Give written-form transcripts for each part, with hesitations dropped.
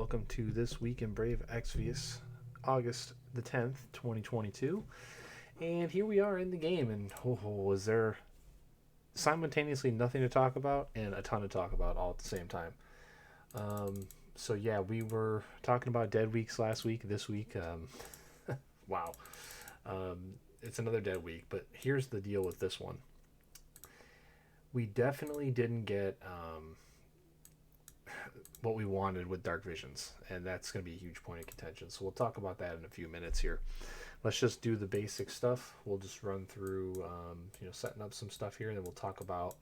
welcome to This Week in Brave Exvius, August the 10th, 2022. And here we are in the game, and was there simultaneously nothing to talk about and a ton to talk about all at the same time. We were talking about dead weeks last week. This week, wow. Um, it's another dead week, but here's the deal with this one. We definitely didn't get what we wanted with Dark Visions, and that's going to be a huge point of contention. So we'll talk about that in a few minutes here. Let's just do the basic stuff. We'll just run through, setting up some stuff here, and then we'll talk about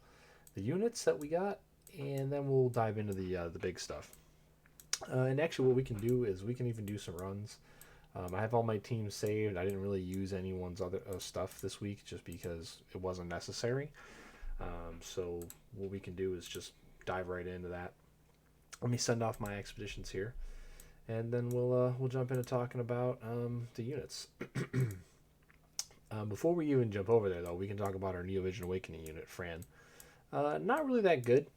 the units that we got, and then we'll dive into the big stuff. And actually, what we can do is we can even do some runs. I have all my teams saved. I didn't really use anyone's other stuff this week just because it wasn't necessary. So what we can do is just dive right into that. Let me send off my expeditions here, and then we'll jump into talking about the units. Before we even jump over there, though, we can talk about our Neo-Vision Awakening unit, Fran. Not really that good,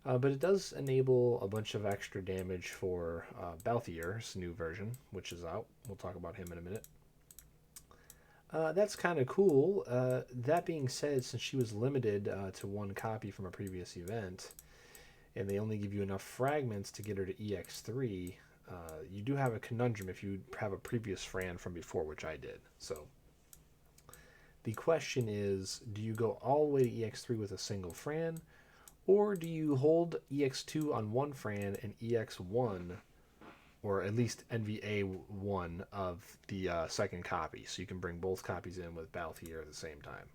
but it does enable a bunch of extra damage for Balthier's new version, which is out. We'll talk about him in a minute. That's kind of cool. That being said, since she was limited to one copy from a previous event, and they only give you enough fragments to get her to EX3, you do have a conundrum if you have a previous Fran from before, which I did. So the question is, do you go all the way to EX3 with a single Fran, or do you hold EX2 on one Fran and EX1, or at least NVA1 of the second copy, so you can bring both copies in with Balthier at the same time?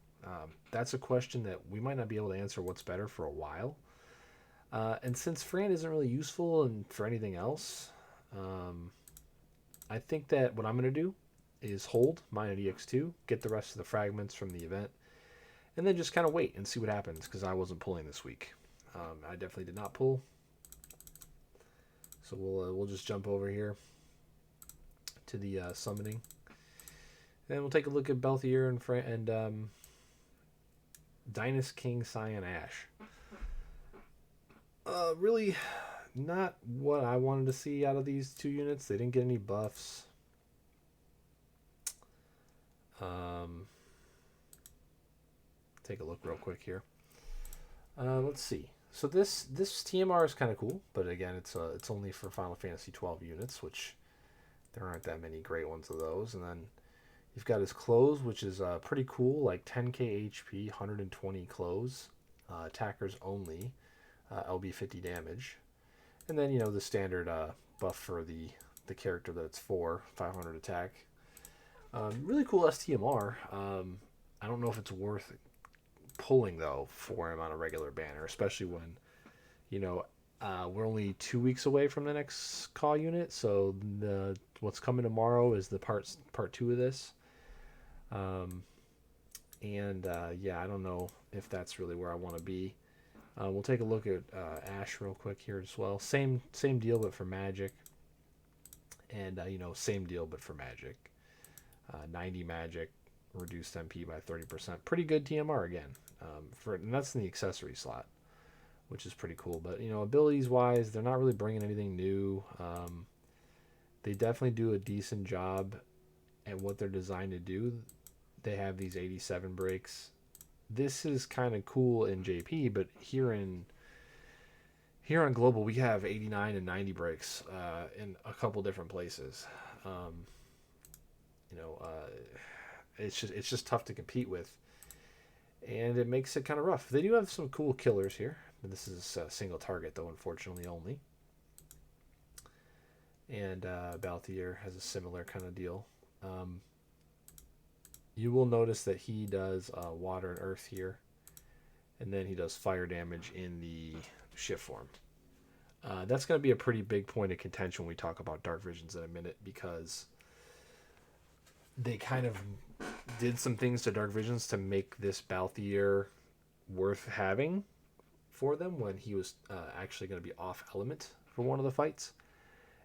That's a question that we might not be able to answer what's better for a while. And since Fran isn't really useful and for anything else, I think that what I'm going to do is hold mine at EX2, get the rest of the fragments from the event, and then just kind of wait and see what happens, because I wasn't pulling this week. I definitely did not pull. So we'll just jump over here to the summoning. And we'll take a look at Balthier and Dynast King Cyan Ash. Really not what I wanted to see out of these two units. They didn't get any buffs. Take a look real quick here. Let's see. So this TMR is kind of cool, but again, it's only for Final Fantasy 12 units, which there aren't that many great ones of those. And then you've got his clothes, which is pretty cool, like 10k HP, 120 clothes, attackers only. LB 50 damage, and then the standard buff for the character that it's for, 500 attack. Really cool STMR. I don't know if it's worth pulling though for him on a regular banner, especially when we're only 2 weeks away from the next call unit. So what's coming tomorrow is the part 2 of this. I don't know if that's really where I want to be. We'll take a look at Ash real quick here as well. Same deal, but for magic. And, same deal, but for magic. 90 magic, reduced MP by 30%. Pretty good TMR again. And that's in the accessory slot, which is pretty cool. But, abilities-wise, they're not really bringing anything new. They definitely do a decent job at what they're designed to do. They have these 87 breaks. This is kind of cool in JP, but here on Global we have 89 and 90 breaks in a couple different places. It's just tough to compete with, and it makes it kind of rough. They do have some cool killers here. This is a single target though, unfortunately only. And Balthier has a similar kind of deal. You will notice that he does water and earth here, and then he does fire damage in the shift form. That's going to be a pretty big point of contention when we talk about Dark Visions in a minute, because they kind of did some things to Dark Visions to make this Balthier worth having for them when he was actually going to be off element for one of the fights.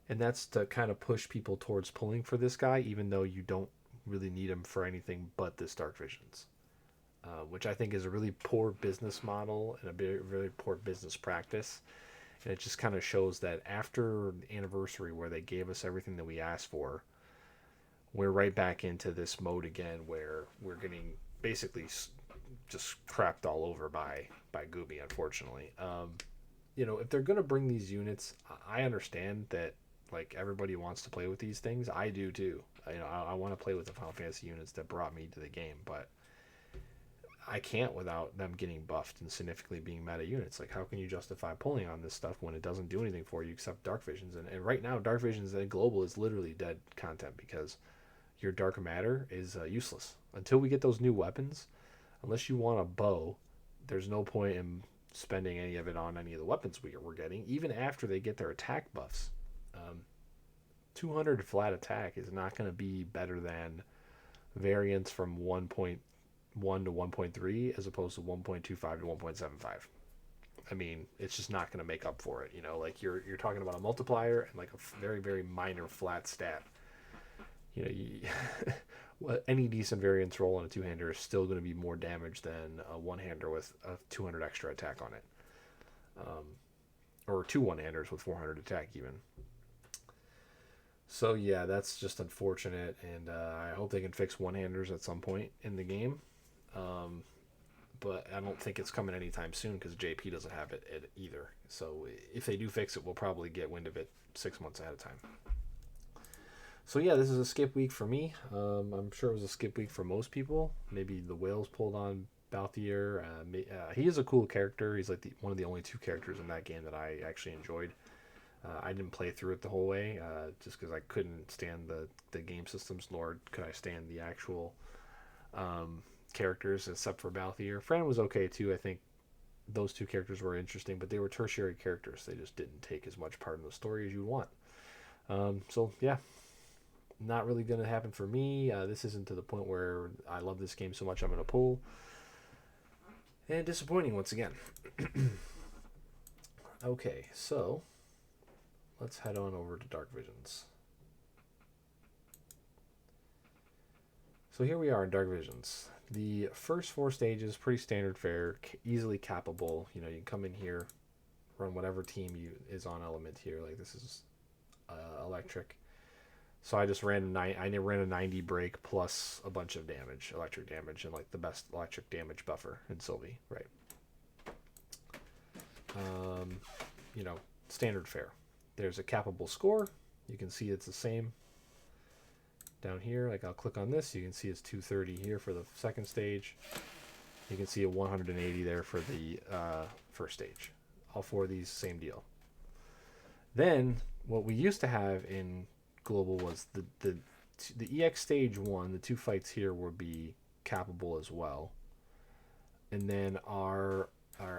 And that's to kind of push people towards pulling for this guy, even though you don't really need him for anything but this Dark Visions, which I think is a really poor business model and a very poor business practice. And it just kind of shows that after the anniversary where they gave us everything that we asked for, we're right back into this mode again where we're getting basically just crapped all over by Gumi, unfortunately. If they're gonna bring these units, I understand that like everybody wants to play with these things. I do too. I want to play with the Final Fantasy units that brought me to the game, but I can't without them getting buffed and significantly being meta units. Like, how can you justify pulling on this stuff when it doesn't do anything for you except Dark Visions? And right now, Dark Visions and Global is literally dead content because your Dark Matter is useless. Until we get those new weapons, unless you want a bow, there's no point in spending any of it on any of the weapons we're getting, even after they get their attack buffs. 200 flat attack is not going to be better than variants from 1.1 to 1.3 as opposed to 1.25 to 1.75. I mean, it's just not going to make up for it. Like you're talking about a multiplier and like a very, very minor flat stat. Any decent variance roll on a two-hander is still going to be more damage than a one-hander with a 200 extra attack on it. Or two one-handers with 400 attack even. So yeah, that's just unfortunate, and I hope they can fix one-handers at some point in the game. But I don't think it's coming anytime soon because JP doesn't have it either. So if they do fix it, we'll probably get wind of it 6 months ahead of time. So yeah, this is a skip week for me. I'm sure it was a skip week for most people. Maybe the whales pulled on Balthier. He is a cool character. He's like one of the only two characters in that game that I actually enjoyed. I didn't play through it the whole way just because I couldn't stand the game systems, nor could I stand the actual characters except for Balthier. Fran was okay too. I think those two characters were interesting, but they were tertiary characters. They just didn't take as much part in the story as you want. So yeah, not really going to happen for me. This isn't to the point where I love this game so much I'm going to pull. And disappointing once again. Okay, so let's head on over to Dark Visions. So here we are in Dark Visions. The first 4 stages, pretty standard fare, easily cappable. You can come in here, run whatever team is on element here. Like this is electric. So I just ran a 90 break plus a bunch of damage, electric damage, and like the best electric damage buffer in Sylvie, right? Standard fare. There's a cappable score. You can see it's the same down here. Like I'll click on this. You can see it's 230 here for the second stage. You can see a 180 there for the first stage. All 4 of these, same deal. Then what we used to have in Global was the EX stage 1, the 2 fights here would be cappable as well. And then our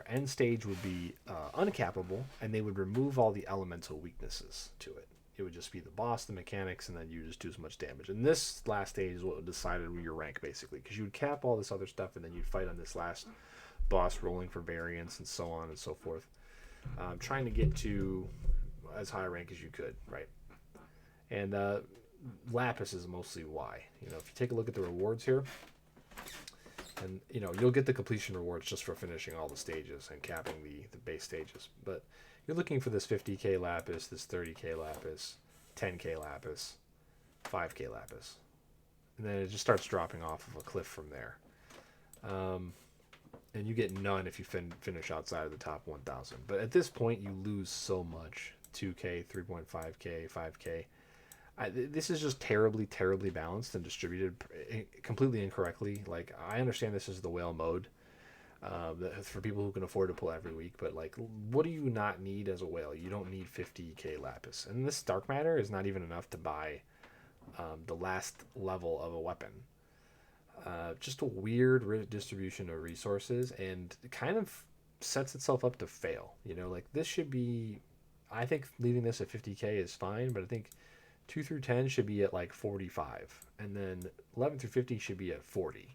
end stage would be uncappable, and they would remove all the elemental weaknesses to it. It would just be the boss, the mechanics, and then you just do as much damage. And this last stage is what decided your rank, basically, because you would cap all this other stuff, and then you'd fight on this last boss, rolling for variance, and so on and so forth. Trying to get to as high a rank as you could, right? And Lapis is mostly why. If you take a look at the rewards here, and you'll get the completion rewards just for finishing all the stages and capping the base stages. But you're looking for this 50k Lapis, this 30k Lapis, 10k Lapis, 5k Lapis. And then it just starts dropping off of a cliff from there. And you get none if you finish outside of the top 1,000. But at this point, you lose so much. 2k, 3.5k, 5k. This is just terribly, terribly balanced and distributed completely incorrectly. Like, I understand this is the whale mode for people who can afford to pull every week, but like, what do you not need as a whale? You don't need 50k Lapis. And this Dark Matter is not even enough to buy the last level of a weapon. Just a weird distribution of resources, and it kind of sets itself up to fail. Like this should be, I think leaving this at 50k is fine, but I think 2 through 10 should be at like 45, and then 11 through 50 should be at 40,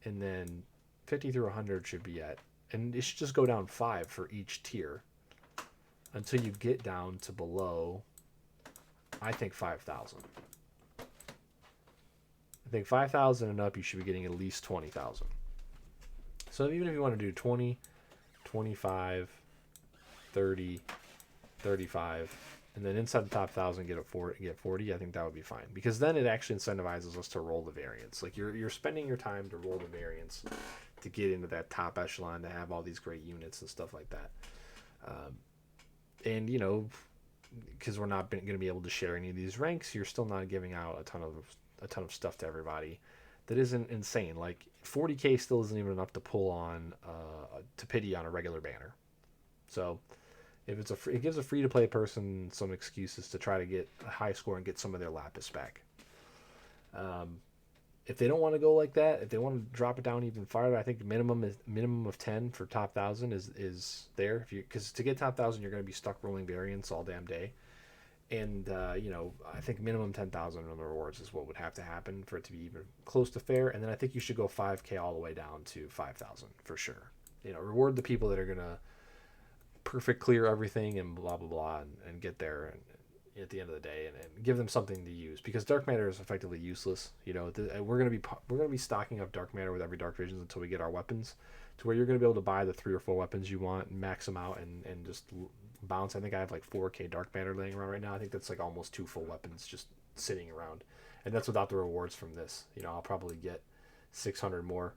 and then 50 through 100 should be at, and it should just go down 5 for each tier until you get down to below, I think 5,000. I think 5,000 and up, you should be getting at least 20,000. So even if you want to do 20, 25, 30, 35, and then inside the top 1,000 get 40. I think that would be fine, because then it actually incentivizes us to roll the variants. Like you're spending your time to roll the variants to get into that top echelon, to have all these great units and stuff like that. And because we're not going to be able to share any of these ranks, you're still not giving out a ton of stuff to everybody. That isn't insane. Like 40k still isn't even enough to pull on to pity on a regular banner. So if it gives a free to play person some excuses to try to get a high score and get some of their lapis back. If they don't want to go like that, if they want to drop it down even farther, I think minimum of 10 for top 1,000 is there. Because to get top 1,000, you're going to be stuck rolling variants all damn day. And I think minimum 10,000 on the rewards is what would have to happen for it to be even close to fair. And then I think you should go 5k all the way down to 5,000 for sure. Reward the people that are going to perfect clear everything and blah blah blah, and get there and at the end of the day, and give them something to use, because dark matter is effectively useless. We're gonna be stocking up dark matter with every dark visions until we get our weapons to where you're gonna be able to buy the 3 or 4 weapons you want and max them out and just bounce. I think I have like 4k dark matter laying around right now. I think that's like almost 2 full weapons just sitting around, and that's without the rewards from this. I'll probably get 600 more.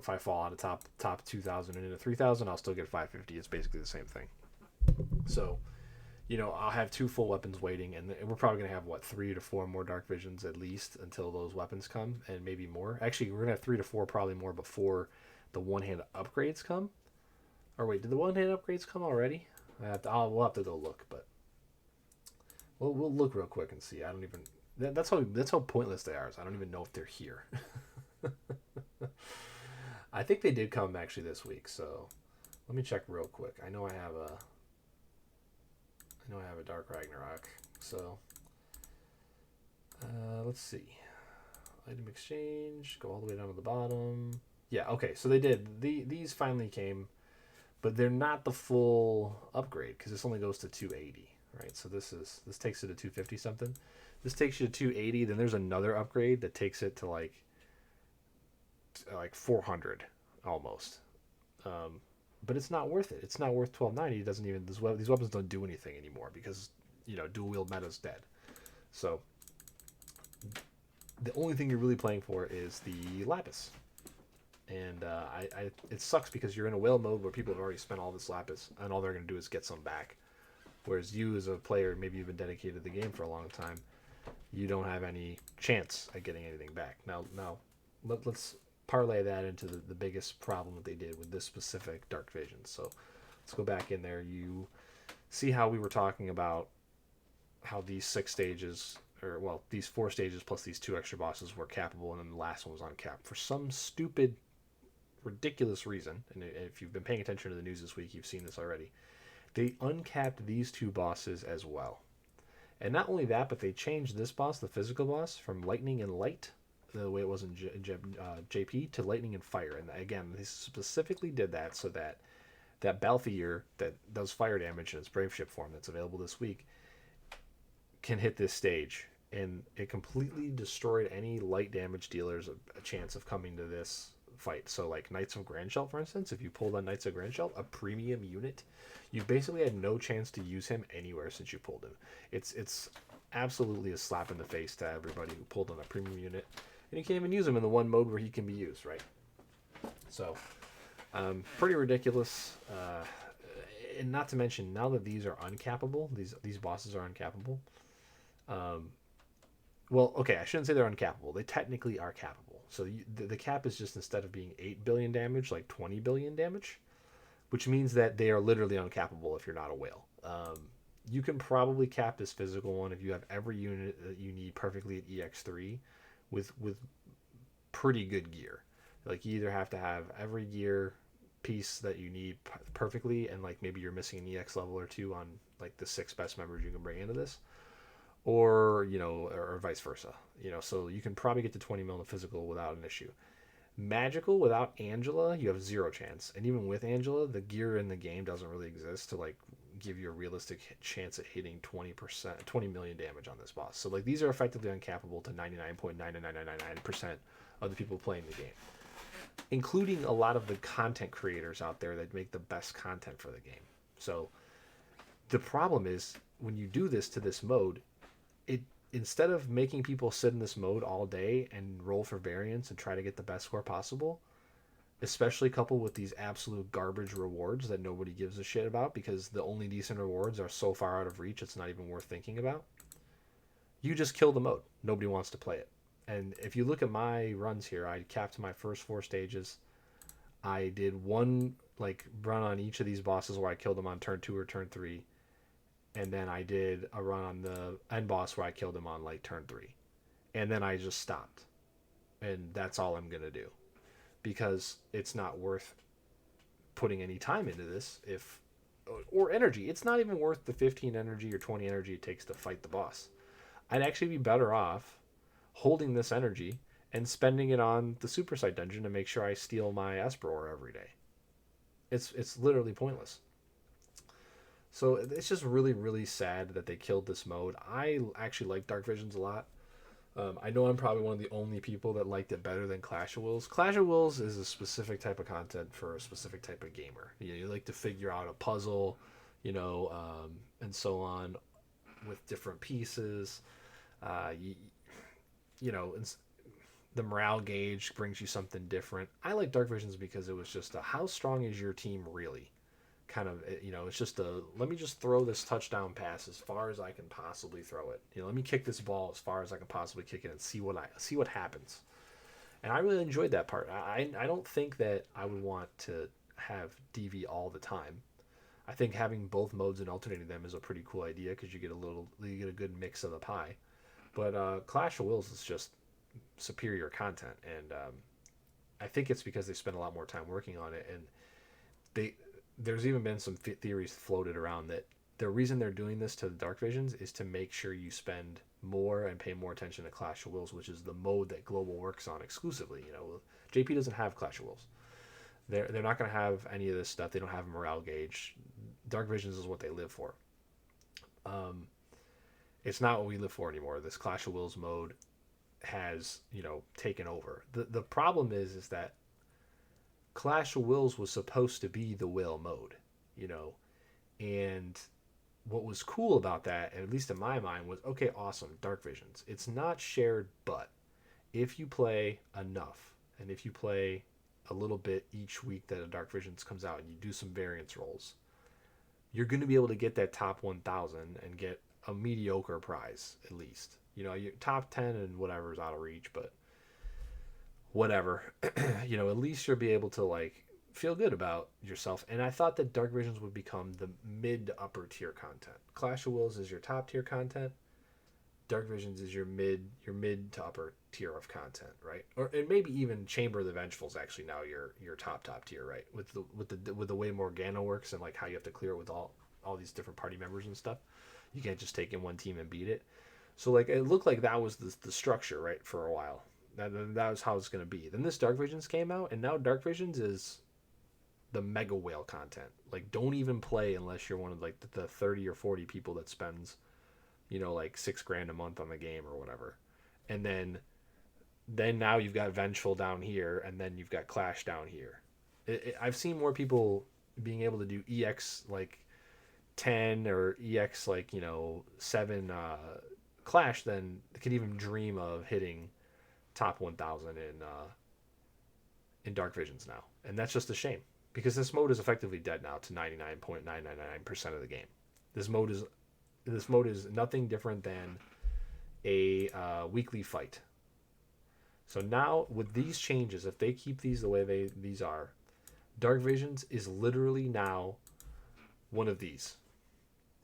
If I fall out of top 2,000 and into 3,000, I'll still get 550. It's basically the same thing. So, I'll have 2 full weapons waiting, and we're probably gonna have 3 to 4 more dark visions at least until those weapons come, and maybe more. Actually, we're gonna have 3 to 4, probably more, before the one-hand upgrades come. Or wait, did the one-hand upgrades come already? We'll have to go look, but we'll look real quick and see. I don't even. That's how pointless they are. So I don't even know if they're here. I think they did come actually this week, so let me check real quick. I know I have a Dark Ragnarok, so let's see. Item exchange, go all the way down to the bottom. Yeah, okay, so they did. These finally came, but they're not the full upgrade, because this only goes to 280, right? So this takes it to 250 something. This takes you to 280. Then there's another upgrade that takes it to like 400 almost. But it's not worth it. It's not worth 1290. It doesn't even. These weapons don't do anything anymore, because dual wield meta's dead. So the only thing you're really playing for is the lapis. And it sucks, because you're in a whale mode where people have already spent all this lapis, and all they're going to do is get some back. Whereas you, as a player, maybe you've been dedicated to the game for a long time, you don't have any chance at getting anything back. Now let's parlay that into the biggest problem that they did with this specific Dark Vision. So let's go back in there. You see how we were talking about how these 6 stages, these 4 stages plus these 2 extra bosses were cappable, and then the last one was uncapped. For some stupid, ridiculous reason, and if you've been paying attention to the news this week, you've seen this already, they uncapped these 2 bosses as well. And not only that, but they changed this boss, the physical boss, from lightning and light, the way it was in JP, to lightning and fire. And again, they specifically did that so that Balthier that does fire damage in its brave ship form that's available this week can hit this stage. And it completely destroyed any light damage dealers a chance of coming to this fight. So like Knights of Grandshell, for instance, if you pulled on Knights of Grandshell, a premium unit, you basically had no chance to use him anywhere since you pulled him. It's absolutely a slap in the face to everybody who pulled on a premium unit. And you can't even use him in the one mode where he can be used, right? So, pretty ridiculous. And not to mention, now that these are uncappable, these bosses are uncappable. Well, okay, I shouldn't say they're uncappable. They technically are cappable. So the cap is just, instead of being 8 billion damage, like 20 billion damage, which means that they are literally uncappable if you're not a whale. You can probably cap this physical one if you have every unit that you need perfectly at EX3 with pretty good gear. Like, you either have to have every gear piece that you need perfectly, and like maybe you're missing an EX level or 2 on like the 6 best members you can bring into this, or or vice versa. So you can probably get to 20 mil in the physical without an issue. Magical, without Angela, you have 0 chance. And even with Angela, the gear in the game doesn't really exist to like give you a realistic chance at hitting 20 million damage on this boss. So like, these are effectively uncappable to 99.99999% of the people playing the game. including a lot of the content creators out there that make the best content for the game. So the problem is when you do this to this mode, it instead of making people sit in this mode all day and roll for variance and try to get the best score possible, especially coupled with these absolute garbage rewards that nobody gives a shit about because the only decent rewards are so far out of reach it's not even worth thinking about. You just kill the mode. Nobody wants to play it. And if you look at my runs here, I capped my first 4 stages. I did one like run on each of these bosses where I killed them on turn 2 or turn 3, and then I did a run on the end boss where I killed him on like turn 3. And then I just stopped. And that's all I'm going to do because it's not worth putting any time into this if or energy. It's not even worth the 15 energy or 20 energy it takes to fight the boss. I'd actually be better off holding this energy and spending it on the super site dungeon to make sure I steal my Esper ore every day. It's literally pointless. So it's just really, really sad that they killed this mode. I actually like Dark Visions a lot. I know I'm probably one of the only people that liked it better than Clash of Wills. Clash of Wills is a specific type of content for a specific type of gamer. You like to figure out a puzzle, and so on with different pieces. You, the morale gauge brings you something different. I like Dark Visions because it was just how strong is your team really? Kind of, it's just let me just throw this touchdown pass as far as I can possibly throw it. Let me kick this ball as far as I can possibly kick it and see what happens. And I really enjoyed that part. I don't think that I would want to have DV all the time. I think having both modes and alternating them is a pretty cool idea because you get a good mix of the pie. But Clash of Wills is just superior content, and I think it's because they spend a lot more time working on it, and there's even been some theories floated around that the reason they're doing this to the Dark Visions is to make sure you spend more and pay more attention to Clash of Wills, which is the mode that Global works on exclusively. JP doesn't have Clash of Wills. They're not going to have any of this stuff. They don't have a morale gauge. Dark Visions is what they live for. It's not what we live for anymore. This Clash of Wills mode has taken over. The problem is that Clash of Wills was supposed to be the will mode, and what was cool about that, at least in my mind, was okay, awesome, Dark Visions. It's not shared, but if you play enough, and if you play a little bit each week that a Dark Visions comes out, and you do some variance rolls, you're going to be able to get that top 1,000 and get a mediocre prize at least. Your top 10 and whatever is out of reach, but whatever. At least you'll be able to feel good about yourself. And I thought that Dark Visions would become the mid to upper tier content. Clash of Wills is your top tier content. Dark Visions is your mid to upper tier of content, right? Or and maybe even Chamber of the Vengeful is actually now your top tier, right? With the way Morgana works and how you have to clear it with all these different party members and stuff. You can't just take in one team and beat it. So it looked like that was the structure, right, for a while. That was how it's going to be. Then this Dark Visions came out, and now Dark Visions is the mega whale content. Don't even play unless you're one of the 30 or 40 people that spends, $6,000 a month on the game or whatever. And then now you've got Vengeful down here, and then you've got Clash down here. I've seen more people being able to do EX 10 or EX 7 Clash than could even dream of hitting top 1,000 in Dark Visions now. And that's just a shame because this mode is effectively dead now to 99.999% of the game. This mode is nothing different than a weekly fight. So now with these changes, if they keep these the way these are, Dark Visions is literally now one of these.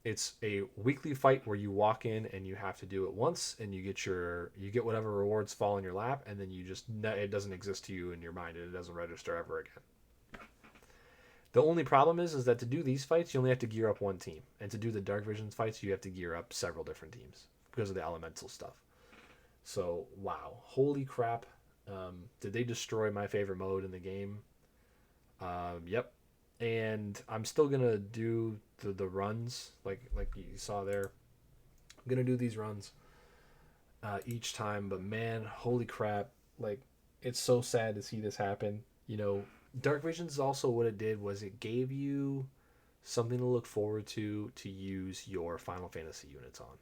It's a weekly fight where you walk in and you have to do it once, and you get whatever rewards fall in your lap, and then it doesn't exist to you in your mind, and it doesn't register ever again. The only problem is that to do these fights, you only have to gear up one team, and to do the Dark Visions fights, you have to gear up several different teams because of the elemental stuff. So wow, holy crap! Did they destroy my favorite mode in the game? Yep. And I'm still gonna do the runs like you saw there. I'm gonna do these runs each time, but man, holy crap! It's so sad to see this happen. You know, Dark Visions also what it did was it gave you something to look forward to use your Final Fantasy units on.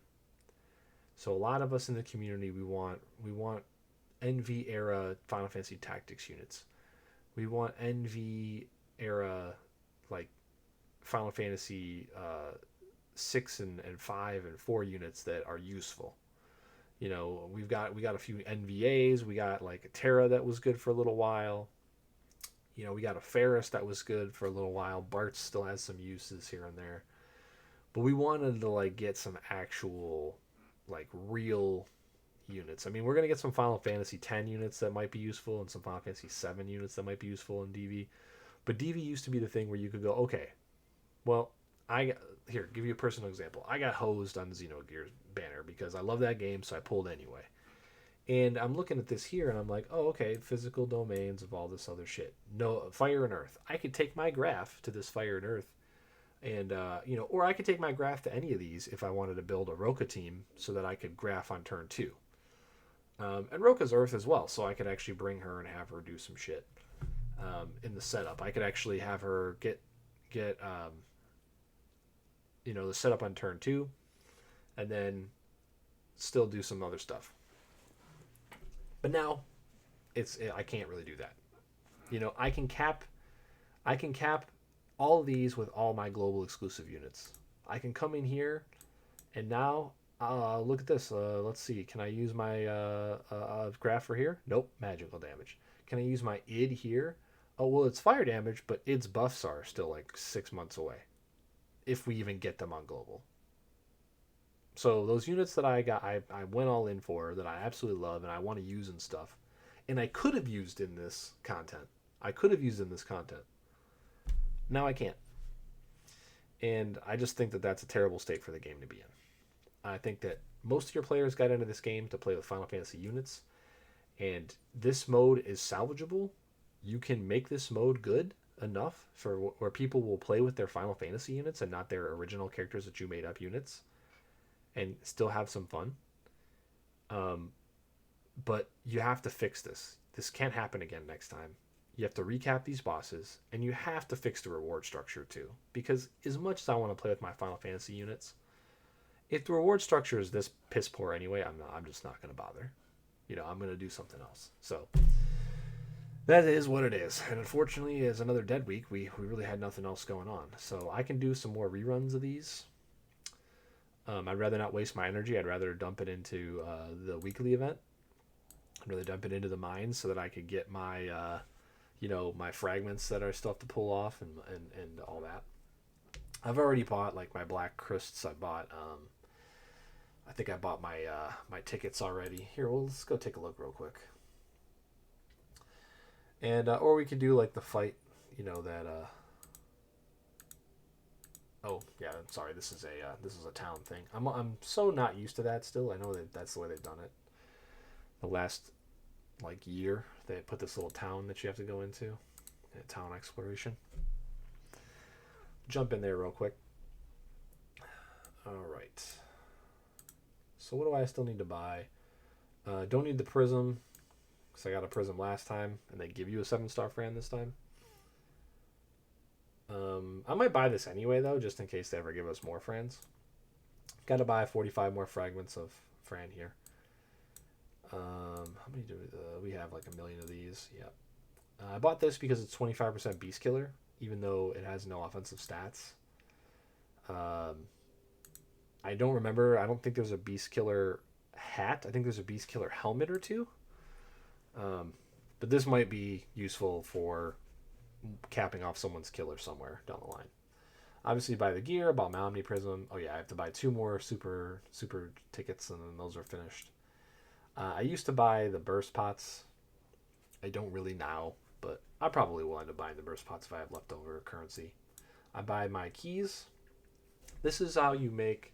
So a lot of us in the community we want NV era Final Fantasy Tactics units. We want NV era like Final Fantasy 6 and 5 and 4 units that are useful. You know, we got a few NVAs. We got like a Terra that was good for a little while. You know, we got a Ferris that was good for a little while. Bart still has some uses here and there, but we wanted to like get some actual like real units. I mean, we're gonna get some Final Fantasy X units that might be useful, and some Final Fantasy 7 units that might be useful in DV. But DV used to be the thing where you could go, okay, well, here give you a personal example. I got hosed on Xenogears banner because I love that game, so I pulled anyway. And I'm looking at this here, and I'm like, oh, okay, physical domains of all this other shit. No, fire and earth. I could take my graph to this fire and earth, and or I could take my graph to any of these if I wanted to build a Roka team so that I could graph on turn 2. And Roka's earth as well, so I could actually bring her and have her do some shit in the setup. I could actually have her get the setup on turn 2, and then still do some other stuff. But now, I can't really do that. You know, I can cap all of these with all my global exclusive units. I can come in here, and now look at this. Let's see. Can I use my graph for here? Nope. Magical damage. Can I use my id here? Oh well, it's fire damage, but id's buffs are still like 6 months away, if we even get them on global. So those units that I got, I went all in for, that I absolutely love and I want to use and stuff, and I could have used in this content. Now I can't. And I just think that that's a terrible state for the game to be in. I think that most of your players got into this game to play with Final Fantasy units, and this mode is salvageable. You can make this mode good enough for where people will play with their Final Fantasy units and not their original characters that you made up units, and still have some fun. But you have to fix this. This can't happen again next time. You have to recap these bosses, and you have to fix the reward structure too. Because as much as I want to play with my Final Fantasy units, if the reward structure is this piss poor anyway, I'm just not going to bother. You know, I'm going to do something else. So that is what it is. And unfortunately, as another dead week, we really had nothing else going on. So I can do some more reruns of these. I'd rather not waste my energy. I'd rather dump it into the weekly event. I'd rather dump it into the mines so that I could get my, my fragments that I still have to pull off and all that. I've already bought like my black crysts. I bought, I think I bought my my tickets already. Here, well, let's go take a look real quick. And or we could do like the fight, that. Oh yeah, I'm sorry. This is a town thing. I'm so not used to that still. I know that's the way they've done it. The last like year, they put this little town that you have to go into, town exploration. Jump in there real quick. All right. So what do I still need to buy? Don't need the prism, because I got a prism last time, and they give you a 7-star Fran this time. I might buy this anyway, though, just in case they ever give us more Frans. Got to buy 45 more fragments of Fran here. How many do we have? Like a million of these. Yep. I bought this because it's 25% Beast Killer, even though it has no offensive stats. I don't remember. I don't think there's a Beast Killer hat. I think there's a Beast Killer helmet or two. But this might be useful for capping off someone's killer somewhere down the line. Obviously, buy the gear, bought my Omni Prism. Oh yeah, I have to buy 2 more super tickets, and then those are finished. I used to buy the burst pots. I don't really now, but I probably will end up buying the burst pots if I have leftover currency. I buy my keys. This is how you make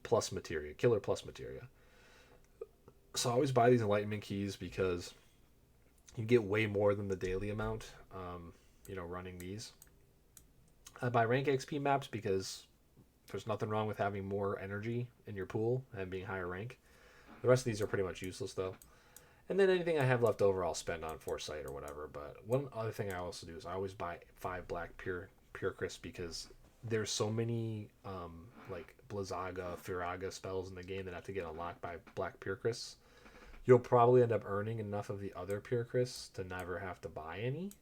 plus materia, killer plus materia. So I always buy these enlightenment keys because you get way more than the daily amount, running these. I buy rank XP maps because there's nothing wrong with having more energy in your pool and being higher rank. The rest of these are pretty much useless, though. And then anything I have left over, I'll spend on Foresight or whatever. But one other thing I also do is I always buy 5 black pure crisp because there's so many like Blizzaga, Firaga spells in the game that have to get unlocked by black pure crisps. You'll probably end up earning enough of the other pure crisps to never have to buy any.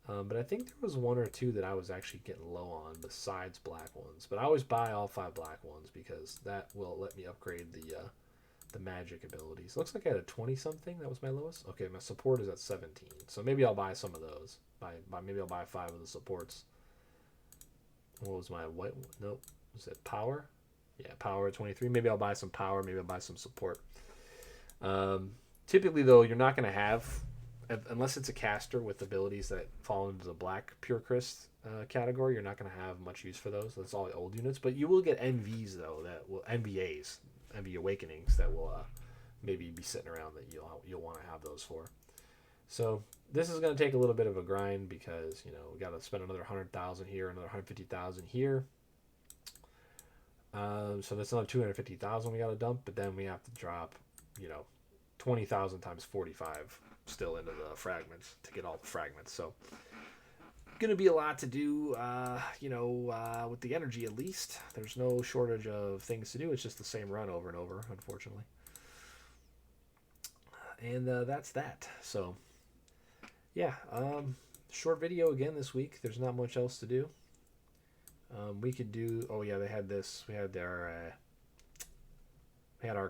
But I think there was 1 or 2 that I was actually getting low on besides black ones. But I always buy all 5 black ones because that will let me upgrade the magic abilities. Looks like I had a 20 something. That was my lowest. Okay, my support is at 17. So maybe I'll buy some of those. Maybe I'll buy 5 of the supports. What was my white? Nope. Was it power? Yeah, power 23. Maybe I'll buy some power. Maybe I'll buy some support. Typically, though, you're not going to have, unless it's a caster with abilities that fall into the black pure crest category, you're not going to have much use for those. That's all the old units. But you will get NVs, though, that will NVAs, NV Awakenings, that will maybe be sitting around that you'll want to have those for. So this is going to take a little bit of a grind because, you know, we got to spend another 100,000 here, another 150,000 here. So that's another 250,000 we got to dump, but then we have to drop, you know, 20,000 times 45 still into the fragments to get all the fragments. So going to be a lot to do, with the energy at least. There's no shortage of things to do. It's just the same run over and over, unfortunately. And that's that. So, yeah, short video again this week. There's not much else to do. We could do. Oh yeah, they had this. We had our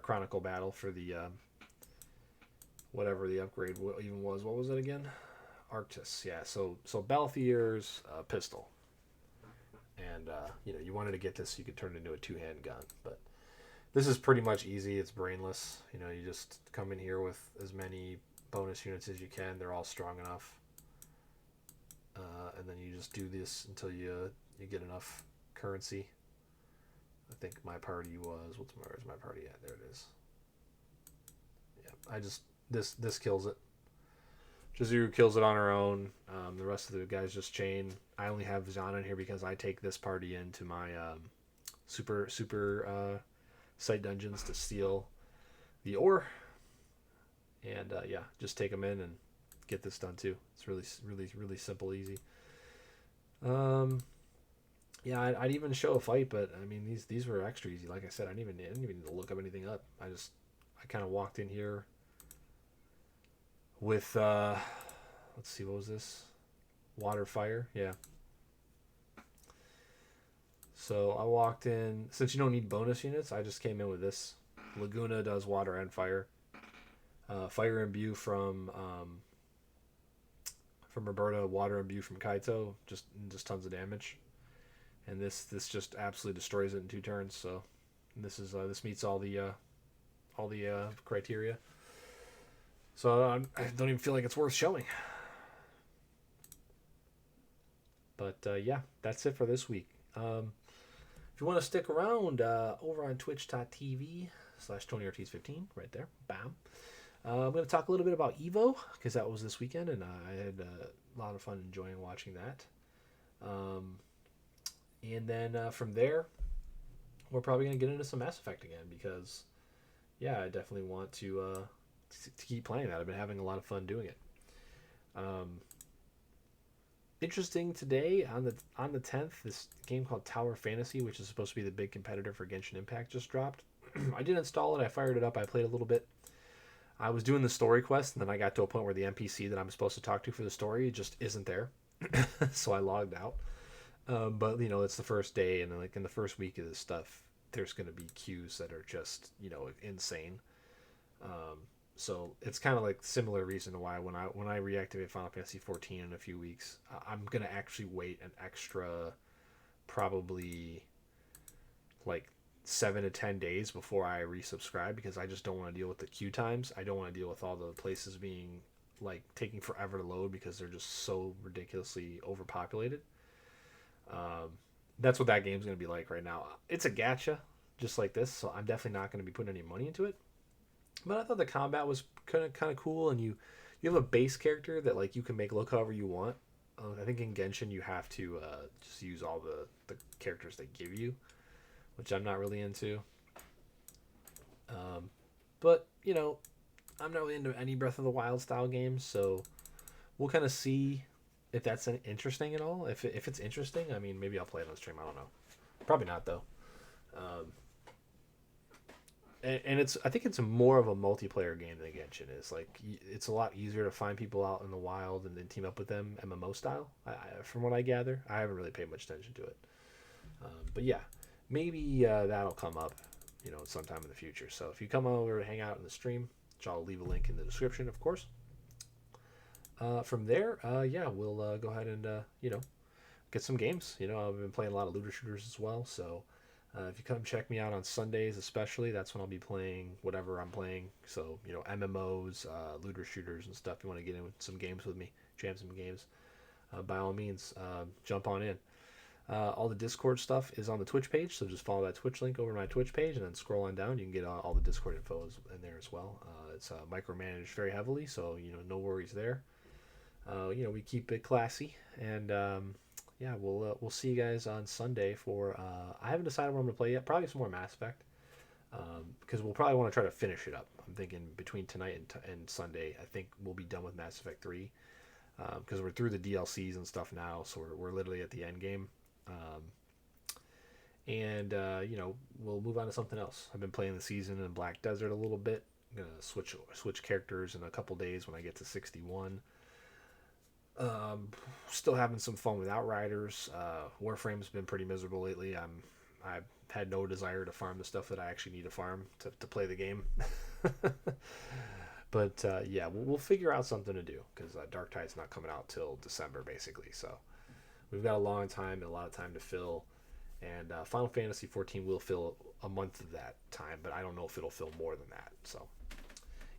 Chronicle battle for the whatever the upgrade even was. What was it again? Arctis. Yeah. So Balthier's pistol, and you wanted to get this so you could turn it into a 2-hand gun, but this is pretty much easy. It's brainless. You just come in here with as many bonus units as you can. They're all strong enough, and then you just do this until you get enough currency. I think my party was, where's my party at? There it is. Yeah, this kills it. Jazuru kills it on her own. The rest of the guys just chain. I only have Zhan in here because I take this party into my super site dungeons to steal the ore. And just take them in and get this done too. It's really, really, really simple, easy. I'd even show a fight, but I mean these were extra easy. Like I said, I didn't even need to look up anything up. I kind of walked in here with let's see, what was this? Water fire, yeah. So I walked in. Since you don't need bonus units, I just came in with this. Laguna does water and fire. Fire imbue from Roberta, water imbue from Kaito, just tons of damage. And this just absolutely destroys it in 2 turns. So this meets all the criteria. So I don't even feel like it's worth showing. But that's it for this week. If you want to stick around over on twitch.tv/TonyOrtiz15, right there, bam. I'm going to talk a little bit about Evo because that was this weekend, and I had a lot of fun enjoying watching that. And then from there, we're probably going to get into some Mass Effect again because, I definitely want to keep playing that. I've been having a lot of fun doing it. Interesting today on the 10th, this game called Tower Fantasy, which is supposed to be the big competitor for Genshin Impact, just dropped. I did install it. I fired it up. I played a little bit. I was doing the story quest, and then I got to a point where the NPC that I'm supposed to talk to for the story just isn't there. So I logged out. But, it's the first day, and like in the first week of this stuff, there's going to be queues that are just, insane. So it's kind of like similar reason why when I reactivate Final Fantasy 14 in a few weeks, I'm going to actually wait an extra probably like 7 to 10 days before I resubscribe because I just don't want to deal with the queue times. I don't want to deal with all the places being like taking forever to load because they're just so ridiculously overpopulated. That's what that game's going to be like right now. It's a gacha just like this, so I'm definitely not going to be putting any money into it. But I thought the combat was kind of cool, and you have a base character that like you can make look however you want. I think in Genshin you have to just use all the characters they give you, which I'm not really into. But I'm not really into any Breath of the Wild style games, so we'll kind of see if that's interesting at all. If it's interesting, I mean, maybe I'll play it on stream. I don't know. Probably not though. Um, and it's I think it's more of a multiplayer game than Genshin is. Like it's a lot easier to find people out in the wild and then team up with them MMO style. From what I gather, I haven't really paid much attention to it. But yeah, maybe that'll come up, sometime in the future. So if you come over and hang out in the stream, which I'll leave a link in the description, of course. From there, yeah, we'll go ahead and get some games. I've been playing a lot of looter shooters as well, so if you come check me out on Sundays, especially, that's when I'll be playing whatever I'm playing. So MMOs, looter shooters, and stuff. If you want to get in some games with me, jam some games, by all means, jump on in. All the Discord stuff is on the Twitch page, so just follow that Twitch link over to my Twitch page, and then scroll on down. You can get all the Discord info in there as well. It's micromanaged very heavily, so no worries there. We keep it classy, and yeah, we'll see you guys on Sunday for. I haven't decided what I'm gonna play yet. Probably some more Mass Effect, because we'll probably want to try to finish it up. I'm thinking between tonight and Sunday, I think we'll be done with Mass Effect 3, because we're through the DLCs and stuff now, so we're literally at the end game. And we'll move on to something else. I've been playing the season in Black Desert a little bit. I'm gonna switch characters in a couple days when I get to 61. Still having some fun with Outriders. Warframe's been pretty miserable lately. I've had no desire to farm the stuff that I actually need to farm to play the game. But yeah, we'll figure out something to do, because Darktide's not coming out till December basically. So we've got a long time and a lot of time to fill. And Final Fantasy 14 will fill a month of that time, but I don't know if it'll fill more than that. So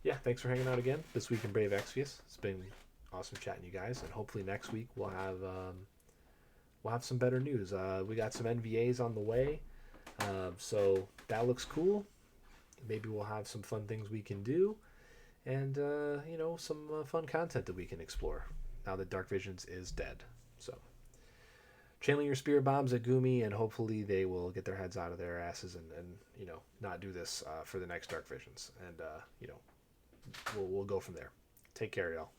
yeah, thanks for hanging out again this week in Brave Exvius. It's been awesome chatting to you guys, and hopefully next week we'll have some better news. We got some NVAs on the way, so that looks cool. Maybe we'll have some fun things we can do, and some fun content that we can explore now that Dark Visions is dead. So channeling your spirit bombs at Gumi, and hopefully they will get their heads out of their asses and not do this for the next Dark Visions, and we'll go from there. Take care, y'all.